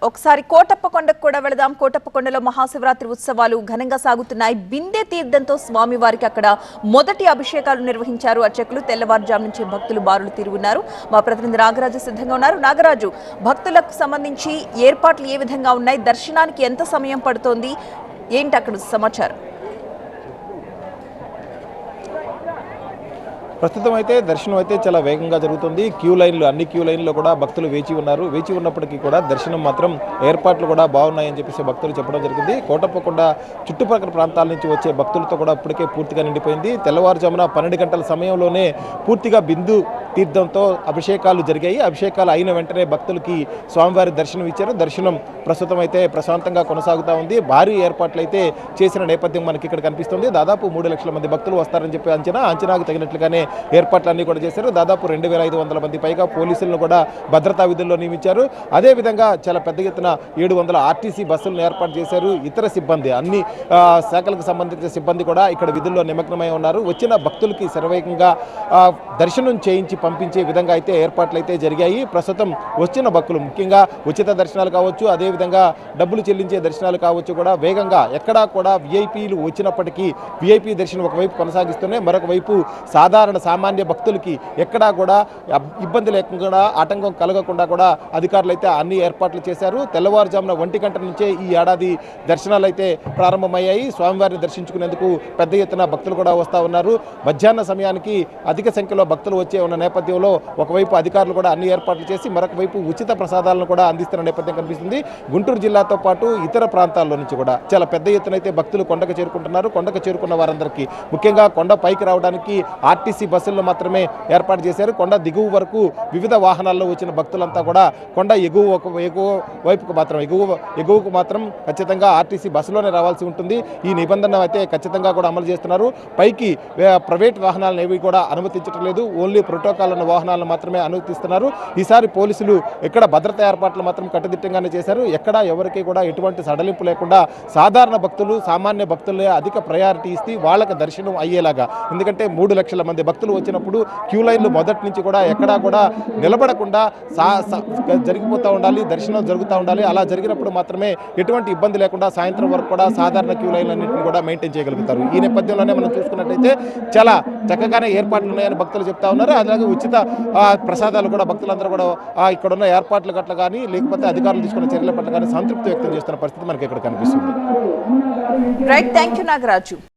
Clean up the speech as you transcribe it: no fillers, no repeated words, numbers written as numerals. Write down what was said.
ఒకసారి కోటప్పకొండకు కూడా వెళదాం. కోటప్పకొండలో మహాశివరాత్రి ఉత్సవాలు ఘనంగా సాగుతున్నాయి. బిందె తీర్థంతో స్వామివారికి అక్కడ మొదటి అభిషేకాలు నిర్వహించారు అర్చకులు. తెల్లవారుజాము నుంచి భక్తులు బారులు తిరుగున్నారు. మా ప్రతినిధి నాగరాజు సిద్ధంగా ఉన్నారు. నాగరాజు, భక్తులకు సంబంధించి ఏర్పాట్లు ఏ విధంగా ఉన్నాయి? దర్శనానికి ఎంత సమయం పడుతోంది? ఏంటి అక్కడ సమాచారం? ప్రస్తుతం అయితే దర్శనం అయితే చాలా వేగంగా జరుగుతుంది. అన్ని క్యూ లైన్లో కూడా భక్తులు వేచి ఉన్నారు. వేచి ఉన్నప్పటికీ కూడా దర్శనం మాత్రం ఏర్పాట్లు కూడా బాగున్నాయని చెప్పేసి భక్తులు చెప్పడం జరిగింది. కోటప్పకొండ చుట్టుపక్కల ప్రాంతాల నుంచి వచ్చే భక్తులతో కూడా ఇప్పటికే పూర్తిగా నిండిపోయింది. తెల్లవారుజామున 12 గంటల సమయంలోనే పూర్తిగా బిందు తీర్థంతో అభిషేకాలు జరిగాయి. అభిషేకాలు అయిన వెంటనే భక్తులకి స్వామివారి దర్శనం ఇచ్చారు. దర్శనం ప్రస్తుతం అయితే ప్రశాంతంగా కొనసాగుతూ ఉంది. భారీ ఏర్పాట్లు అయితే చేసిన నేపథ్యం మనకి ఇక్కడ కనిపిస్తుంది. దాదాపు 3 లక్షల మంది భక్తులు వస్తారని చెప్పి అంచనాకు తగినట్లుగానే ఏర్పాట్లన్నీ కూడా చేశారు. దాదాపు 2500 మంది పైగా పోలీసులను కూడా భద్రతా విధుల్లో నియమించారు. అదేవిధంగా చాలా పెద్ద ఎత్తున 700 ఆర్టీసీ బస్సులను ఏర్పాటు చేశారు. ఇతర సిబ్బంది, అన్ని శాఖలకు సంబంధించిన సిబ్బంది కూడా ఇక్కడ విధుల్లో నిమగ్నమై ఉన్నారు. వచ్చిన భక్తులకి శరవేగంగా దర్శనం చేయించి పంపించే విధంగా అయితే ఏర్పాట్లు అయితే జరిగాయి. ప్రస్తుతం వచ్చిన భక్తులు ముఖ్యంగా ఉచిత దర్శనాలు కావచ్చు, అదేవిధంగా డబ్బులు చెల్లించే దర్శనాలు కావచ్చు కూడా వేగంగా ఎక్కడా కూడా విఐపీలు వచ్చినప్పటికీ విఐపీ దర్శనం ఒకవైపు కొనసాగిస్తూనే మరొక వైపు సామాన్య భక్తులకి ఎక్కడా కూడా ఇబ్బంది లేకుండా, ఆటంకం కలగకుండా కూడా అధికారులు అయితే అన్ని ఏర్పాట్లు చేశారు. తెల్లవారుజామున 1 గంట నుంచే ఈ ఏడాది దర్శనాలు అయితే ప్రారంభమయ్యాయి. స్వామివారిని దర్శించుకునేందుకు పెద్ద ఎత్తున భక్తులు కూడా వస్తూ ఉన్నారు. మధ్యాహ్న సమయానికి అధిక సంఖ్యలో భక్తులు వచ్చే ఉన్న నేపథ్యంలో ఒకవైపు అధికారులు కూడా అన్ని ఏర్పాట్లు చేసి మరొక వైపు ఉచిత ప్రసాదాలను కూడా అందిస్తున్న నేపథ్యం కనిపిస్తుంది. గుంటూరు జిల్లాతో పాటు ఇతర ప్రాంతాల్లో నుంచి కూడా చాలా పెద్ద ఎత్తున అయితే భక్తులు కొండకు చేరుకుంటున్నారు. కొండకు చేరుకున్న వారందరికీ ముఖ్యంగా కొండ పైకి రావడానికి ఆర్టీసీ బస్సుల్లో మాత్రమే ఏర్పాటు చేశారు. కొండ దిగువ వరకు వివిధ వాహనాల్లో వచ్చిన భక్తులంతా కూడా కొండ ఎగువకు మాత్రం ఖచ్చితంగా ఆర్టీసీ బస్సులోనే రావాల్సి ఉంటుంది. ఈ నిబంధన అయితే ఖచ్చితంగా కూడా అమలు చేస్తున్నారు. పైకి ప్రైవేట్ వాహనాలను ఏవి కూడా అనుమతించడం లేదు. ఓన్లీ ప్రోటోకాల్ ఉన్న వాహనాలను మాత్రమే అనుమతిస్తున్నారు. ఈసారి పోలీసులు ఇక్కడ భద్రతా ఏర్పాట్లు మాత్రం కట్టుదిట్టంగానే చేశారు. ఎక్కడా ఎవరికి కూడా ఎటువంటి సడలింపు లేకుండా సాధారణ భక్తులు, సామాన్య భక్తులే అధిక ప్రయారిటీ ఇస్తే వాళ్ళకి దర్శనం అయ్యేలాగా, ఎందుకంటే 3 లక్షల మంది భక్తులు వచ్చినప్పుడు క్యూ లైన్లు మొదటి నుంచి కూడా ఎక్కడా కూడా నిలబడకుండా జరిగిపోతూ ఉండాలి, దర్శనం జరుగుతూ ఉండాలి. అలా జరిగినప్పుడు మాత్రమే ఎటువంటి ఇబ్బంది లేకుండా సాయంత్రం వరకు కూడా సాధారణ క్యూ లైన్లన్నింటినీ కూడా మెయింటైన్ చేయగలుగుతారు. ఈ నేపథ్యంలోనే మనం చూసుకున్నట్టయితే చాలా చక్కగానే ఏర్పాట్లు ఉన్నాయని భక్తులు చెప్తా ఉన్నారు. అలాగే ఉచిత ప్రసాదాలు కూడా భక్తులందరూ కూడా ఇక్కడున్న ఏర్పాట్ల పట్ల కానీ లేకపోతే అధికారులు తీసుకున్న చర్యల పట్ల కానీ సంతృప్తి వ్యక్తం చేస్తున్న పరిస్థితి మనకి ఇక్కడ కనిపిస్తుంది. Right, thank you Nagaraju.